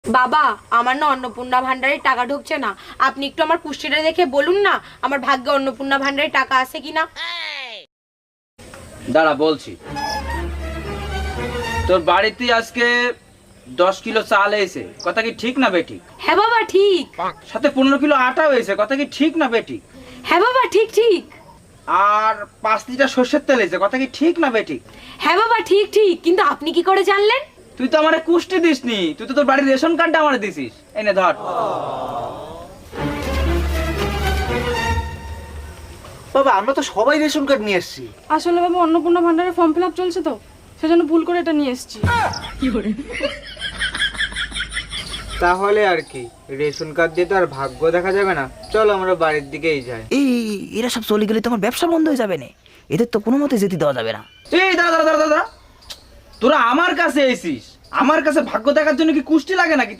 বাবা, আমার না অন্নপূর্ণা ভান্ডারের টাকা ঢুকছে না। আপনি একটু আমার কুষ্টিটা দেখে বলুন না আমার ভাগ্যে অন্নপূর্ণা ভান্ডারের টাকা আছে কিনা। দাঁড়া বলছি। তোর বাড়িতে আজকে 10 কিলো চাল এসে, কথা কি ঠিক না বেঠিক? হ্যাঁ বাবা ঠিক। সাথে 15 কিলো আটা হয়েছে, কথা কি ঠিক না বেঠিক? হ্যাঁ বাবা ঠিক ঠিক। আর 5 লিটার সর্ষের তেল এসে, কথা কি ঠিক না বেঠিক? হ্যাঁ বাবা ঠিক ঠিক, কিন্তু আপনি কি করে জানলেন? তুই তো আমারে কুষ্টি দিসনি, তুই তো তোর বাড়ির রেশন কার্ডটা আমারে দিছিস। এই নে ধর। বাবা আমরা তো সবাই রেশন কার্ড নিয়ে এসেছি। আসলে বাবা অন্নপূর্ণা ভান্ডারের ফর্ম ফিল আপ চলছে তো, সেজন্য ভুল করে এটা নিয়ে এসেছি। তাহলে আর কি, রেশন কার্ড দিয়ে তো আর ভাগ্য দেখা যাবে না। চলো আমরা বাড়ির দিকেই যাই। এই এরা সব চলে গেলে তোমার ব্যবসা বন্ধ হয়ে যাবে না, এদের তো কোনো মতে যেতে দেওয়া যাবে না। এই দাঁড়া দাঁড়া দাঁড়া দাঁড়া, তোরা আমার কাছে এসিস, আমার কাছে ভাগ্য দেখার জন্য কি কুষ্টি লাগে নাকি?